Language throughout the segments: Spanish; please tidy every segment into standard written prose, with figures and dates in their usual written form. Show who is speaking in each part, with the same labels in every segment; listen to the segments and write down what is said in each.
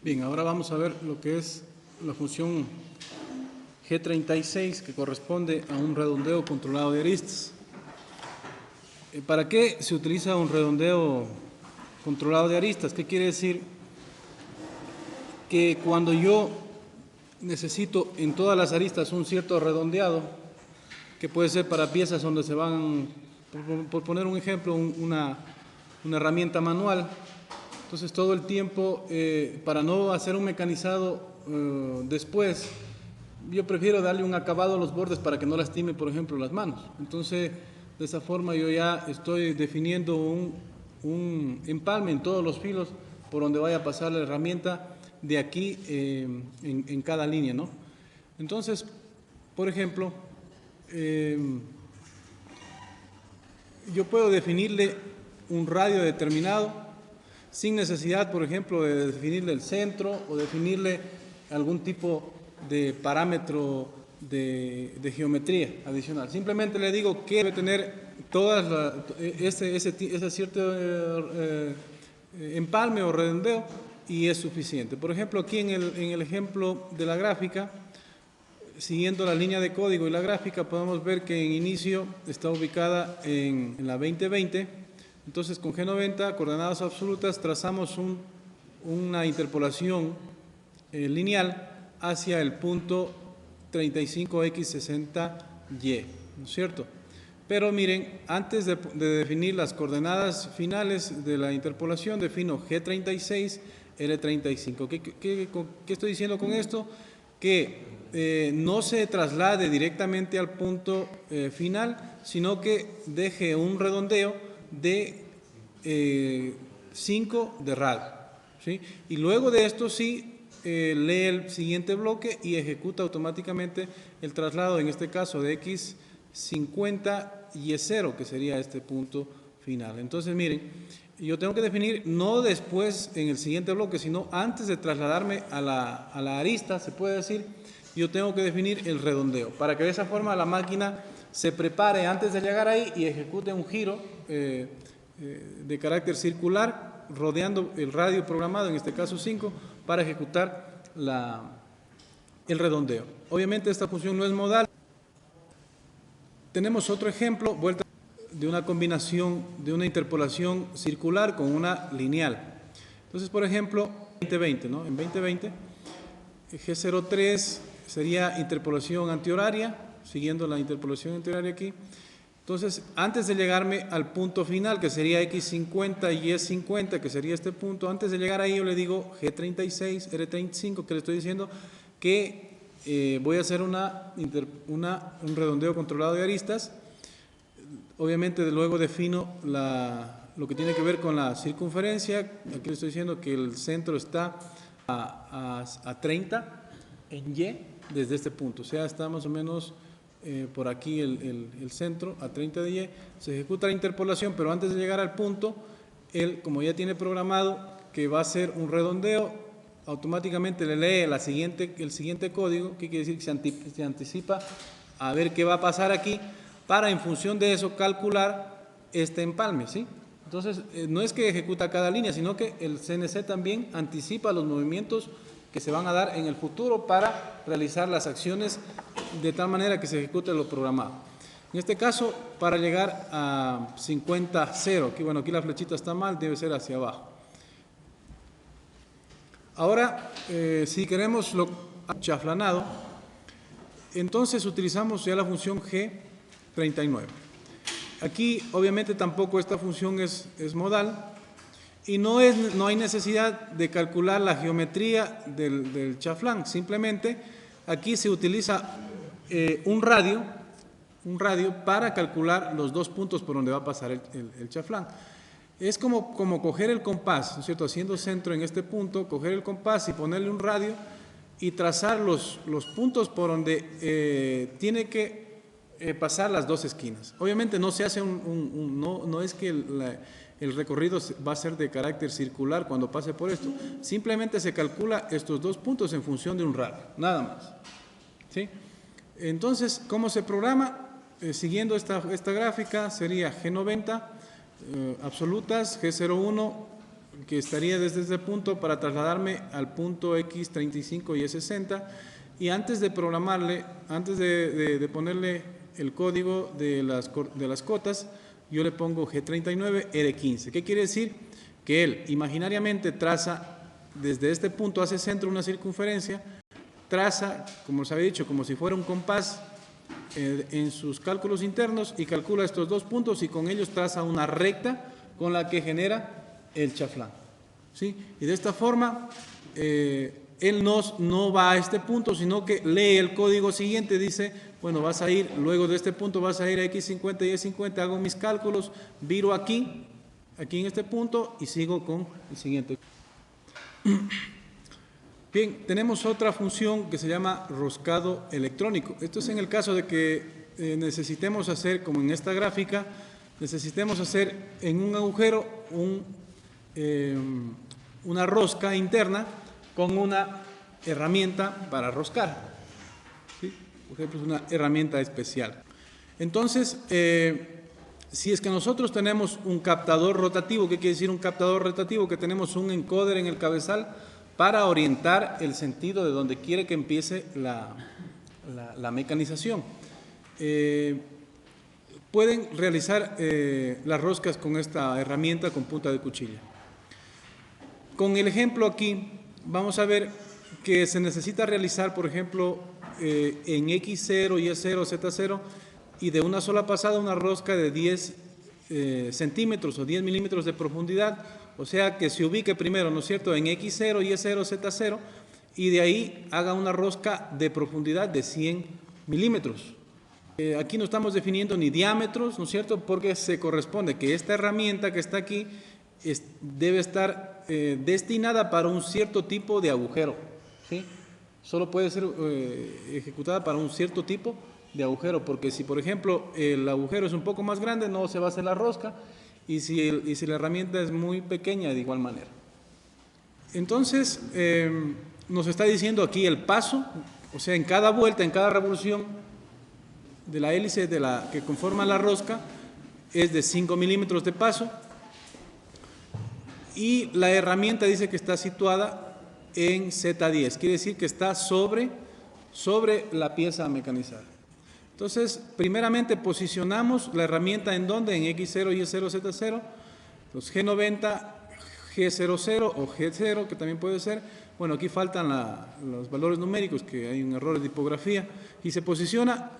Speaker 1: Bien, ahora vamos a ver lo que es la función G36, que corresponde a un redondeo controlado de aristas. ¿Para qué se utiliza un redondeo controlado de aristas? ¿Qué quiere decir? Que cuando yo necesito en todas las aristas un cierto redondeado, que puede ser para piezas donde se van, por poner un ejemplo, una herramienta manual. Entonces todo el tiempo, para no hacer un mecanizado después, yo prefiero darle un acabado a los bordes para que no lastime, por ejemplo, las manos. Entonces, de esa forma yo ya estoy definiendo un empalme en todos los filos por donde vaya a pasar la herramienta de aquí en cada línea, ¿no? Entonces, por ejemplo, yo puedo definirle un radio determinado sin necesidad, por ejemplo, de definirle el centro o definirle algún tipo de parámetro de geometría adicional. Simplemente le digo que debe tener ese cierto empalme o redondeo y es suficiente. Por ejemplo, aquí en el ejemplo de la gráfica, siguiendo la línea de código y la gráfica, podemos ver que en inicio está ubicada en la 2020. Entonces, con G90, coordenadas absolutas, trazamos una interpolación lineal hacia el punto 35x60y, ¿no es cierto? Pero miren, antes de definir las coordenadas finales de la interpolación, defino G36, R35. ¿Qué estoy diciendo con esto? Que no se traslade directamente al punto final, sino que deje un redondeo de 5 de radio, ¿sí? Y luego de esto sí lee el siguiente bloque y ejecuta automáticamente el traslado, en este caso de x50 y es0, que sería este punto final. Entonces miren, yo tengo que definir no después en el siguiente bloque, sino antes de trasladarme a la arista, se puede decir, yo tengo que definir el redondeo, para que de esa forma la máquina se prepare antes de llegar ahí y ejecute un giro de carácter circular, rodeando el radio programado, en este caso 5, para ejecutar el redondeo. Obviamente esta función no es modal. Tenemos otro ejemplo, vuelta de una combinación de una interpolación circular con una lineal. Entonces, por ejemplo, 2020, ¿no? En 2020, G03 sería interpolación antihoraria, siguiendo la interpolación antihoraria aquí. Entonces, antes de llegarme al punto final, que sería x50 y y50, que sería este punto, antes de llegar ahí yo le digo G36, R35, que le estoy diciendo que voy a hacer un redondeo controlado de aristas. Obviamente luego defino lo que tiene que ver con la circunferencia. Aquí le estoy diciendo que el centro está a 30 en Y desde este punto, o sea, está más o menos por aquí el centro, a 30 de Y. Se ejecuta la interpolación, pero antes de llegar al punto, él, como ya tiene programado que va a ser un redondeo, automáticamente le lee el siguiente código, que quiere decir que se anticipa a ver qué va a pasar aquí, para en función de eso calcular este empalme, ¿sí? Entonces, no es que ejecuta cada línea, sino que el CNC también anticipa los movimientos que se van a dar en el futuro para realizar las acciones de tal manera que se ejecute lo programado. En este caso, para llegar a 50-0, que bueno, aquí la flechita está mal, debe ser hacia abajo. Ahora, si queremos lo chaflanado, entonces utilizamos ya la función G39. Aquí, obviamente, tampoco esta función es modal y no hay necesidad de calcular la geometría del chaflán. Simplemente, aquí se utiliza un radio para calcular los dos puntos por donde va a pasar el chaflán. Es como coger el compás, ¿no es cierto? Haciendo centro en este punto, coger el compás y ponerle un radio y trazar los puntos por donde tiene que pasar las dos esquinas. Obviamente no se hace no es que el recorrido va a ser de carácter circular cuando pase por esto. Simplemente se calcula estos dos puntos en función de un radio, nada más, ¿sí? Entonces, ¿cómo se programa? Siguiendo esta gráfica, sería G90 absolutas, G01 que estaría desde este punto para trasladarme al punto X35 y E60, y antes de programarle, antes de ponerle el código de las cotas, yo le pongo G39, R15. ¿Qué quiere decir? Que él imaginariamente traza, desde este punto hace centro una circunferencia, traza, como os había dicho, como si fuera un compás en sus cálculos internos, y calcula estos dos puntos y con ellos traza una recta con la que genera el chaflán, ¿sí? Y de esta forma, él no va a este punto, sino que lee el código siguiente, dice, bueno, vas a ir, luego de este punto vas a ir a X50 y Y50, hago mis cálculos, viro aquí en este punto y sigo con el siguiente. Bien, tenemos otra función que se llama roscado electrónico. Esto es en el caso de que necesitemos hacer, como en esta gráfica, necesitemos hacer en un agujero una rosca interna con una herramienta para roscar, ¿sí? Por ejemplo, es una herramienta especial. Entonces, si es que nosotros tenemos un captador rotativo, ¿qué quiere decir un captador rotativo? Que tenemos un encoder en el cabezal para orientar el sentido de donde quiere que empiece la mecanización. Pueden realizar las roscas con esta herramienta con punta de cuchilla. Con el ejemplo aquí, vamos a ver que se necesita realizar, por ejemplo, en X0, Y0, Z0, y de una sola pasada una rosca de 10 centímetros o 10 milímetros de profundidad, o sea que se ubique primero, ¿no es cierto?, en X0, Y0, Z0, y de ahí haga una rosca de profundidad de 100 milímetros. Aquí no estamos definiendo ni diámetros, ¿no es cierto?, porque se corresponde que esta herramienta que está aquí debe estar destinada para un cierto tipo de agujero, ¿sí? Solo puede ser ejecutada para un cierto tipo de agujero, porque si, por ejemplo, el agujero es un poco más grande, no se va a hacer la rosca, y si la herramienta es muy pequeña, de igual manera. Entonces, nos está diciendo aquí el paso, o sea, en cada vuelta, en cada revolución de la hélice que conforma la rosca, es de 5 milímetros de paso, y la herramienta dice que está situada en Z10, quiere decir que está sobre la pieza mecanizada. Entonces, primeramente posicionamos la herramienta en donde, en X0, Y0, Z0, los G90, G00 o G0, que también puede ser. Bueno, aquí faltan los valores numéricos, que hay un error de tipografía, y se posiciona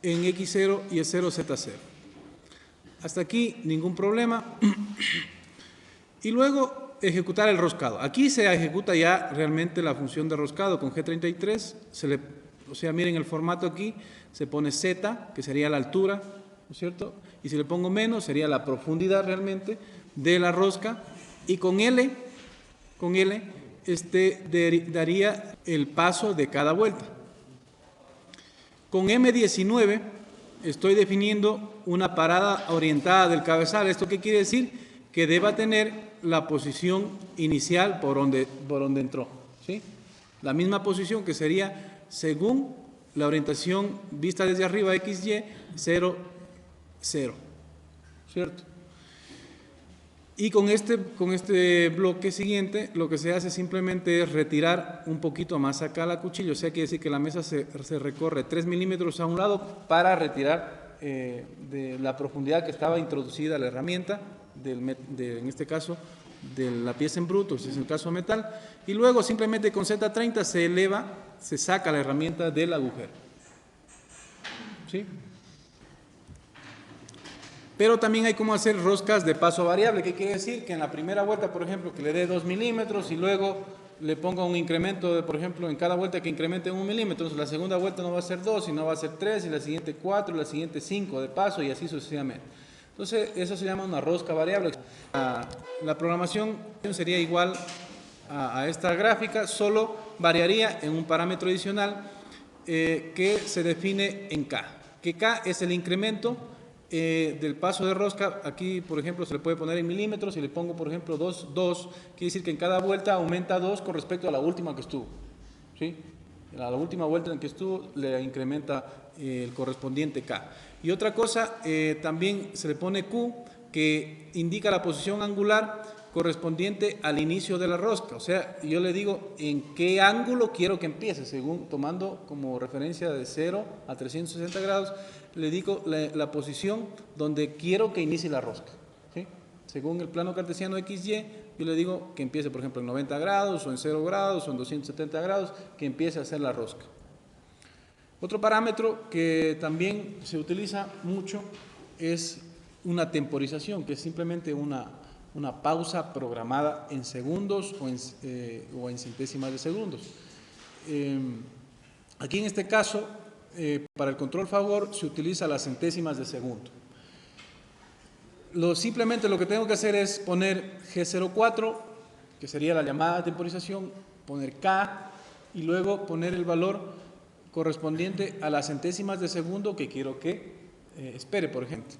Speaker 1: en X0, Y0, Z0. Hasta aquí ningún problema. Y luego ejecutar el roscado. Aquí se ejecuta ya realmente la función de roscado con G33, o sea, miren el formato aquí, se pone Z, que sería la altura, ¿no es cierto? Y si le pongo menos, sería la profundidad realmente de la rosca, y con L daría el paso de cada vuelta. Con M19 estoy definiendo una parada orientada del cabezal. ¿Esto qué quiere decir? Que deba tener la posición inicial por donde entró, ¿sí? La misma posición que sería según la orientación vista desde arriba, XY, 0, 0, ¿cierto? Y con este bloque siguiente, lo que se hace simplemente es retirar un poquito más acá la cuchilla, o sea, quiere decir que la mesa se recorre 3 milímetros a un lado para retirar de la profundidad que estaba introducida la herramienta, en este caso, de la pieza en bruto, si es el caso metal, y luego simplemente con Z30 se eleva, se saca la herramienta del agujero, ¿sí? Pero también hay como hacer roscas de paso variable. ¿Qué quiere decir? Que en la primera vuelta, por ejemplo, que le dé 2 milímetros y luego le ponga un incremento de, por ejemplo, en cada vuelta que incremente 1 milímetro. Entonces la segunda vuelta no va a ser 2, sino va a ser 3, y la siguiente 4, y la siguiente 5 de paso, y así sucesivamente. Entonces eso se llama una rosca variable. La programación sería igual a esta gráfica, solo variaría en un parámetro adicional que se define en K. Que K es el incremento del paso de rosca. Aquí, por ejemplo, se le puede poner en milímetros. Si le pongo, por ejemplo, 2, quiere decir que en cada vuelta aumenta 2 con respecto a la última que estuvo, ¿sí? A la última vuelta en que estuvo le incrementa el correspondiente K. Y otra cosa, también se le pone Q, que indica la posición angular correspondiente al inicio de la rosca. O sea, yo le digo en qué ángulo quiero que empiece, según tomando como referencia de 0 a 360 grados, le digo la posición donde quiero que inicie la rosca. ¿Sí? Según el plano cartesiano XY, yo le digo que empiece, por ejemplo, en 90 grados, o en 0 grados, o en 270 grados, que empiece a hacer la rosca. Otro parámetro que también se utiliza mucho es una temporización, que es simplemente una pausa programada en segundos o en centésimas de segundos. Aquí en este caso, para el control favor, se utiliza las centésimas de segundo. Simplemente lo que tengo que hacer es poner G04, que sería la llamada temporización, poner K y luego poner el valor correspondiente a las centésimas de segundo que quiero que espere, por ejemplo.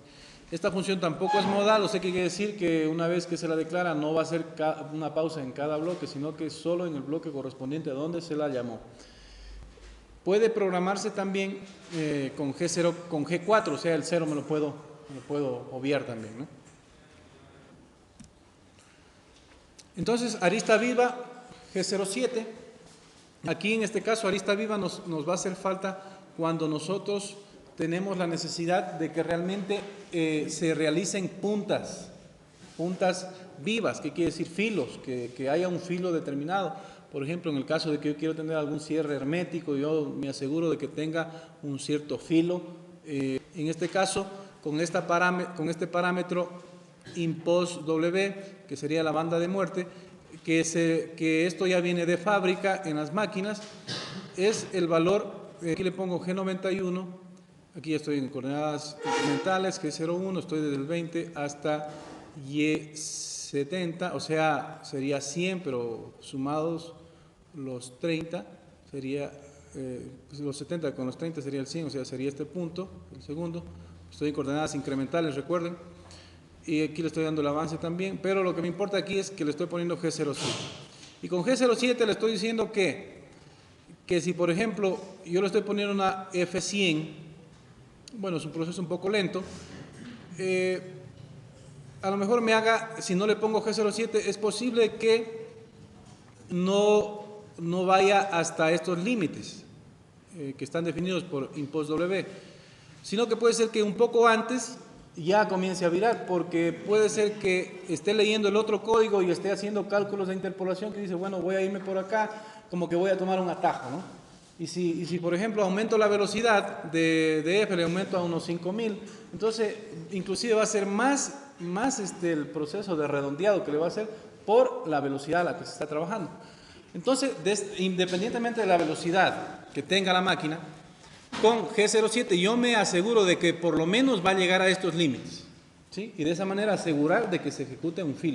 Speaker 1: Esta función tampoco es modal, o sea que quiere decir que una vez que se la declara no va a ser una pausa en cada bloque, sino que solo en el bloque correspondiente a donde se la llamó. Puede programarse también con G4, o sea, el 0 me lo puedo obviar también, ¿no? Entonces, arista viva, G07. Aquí en este caso, arista viva nos va a hacer falta cuando nosotros tenemos la necesidad de que realmente se realicen puntas vivas, que quiere decir filos, que haya un filo determinado. Por ejemplo, en el caso de que yo quiero tener algún cierre hermético, yo me aseguro de que tenga un cierto filo. En este caso, con este parámetro impos W, que sería la banda de muerte, que esto ya viene de fábrica en las máquinas, es el valor, aquí le pongo G91, aquí ya estoy en coordenadas incrementales, G01, estoy desde el 20 hasta Y70, o sea, sería 100, pero sumados los 30, sería, los 70 con los 30 sería el 100, o sea, sería este punto, el segundo. Estoy en coordenadas incrementales, recuerden. Y aquí le estoy dando el avance también, pero lo que me importa aquí es que le estoy poniendo G07. Y con G07 le estoy diciendo que si, por ejemplo, yo le estoy poniendo una F100, bueno, es un proceso un poco lento, a lo mejor si no le pongo G07, es posible que no vaya hasta estos límites que están definidos por impos W, sino que puede ser que un poco antes ya comience a virar, porque puede ser que esté leyendo el otro código y esté haciendo cálculos de interpolación que dice, bueno, voy a irme por acá, como que voy a tomar un atajo, ¿no? Y si por ejemplo, aumento la velocidad de F, le aumento a unos 5000, entonces, inclusive va a ser más el proceso de redondeado que le va a hacer por la velocidad a la que se está trabajando. Entonces, independientemente de la velocidad que tenga la máquina, con G07 yo me aseguro de que por lo menos va a llegar a estos límites, ¿sí? Y de esa manera asegurar de que se ejecute un filo.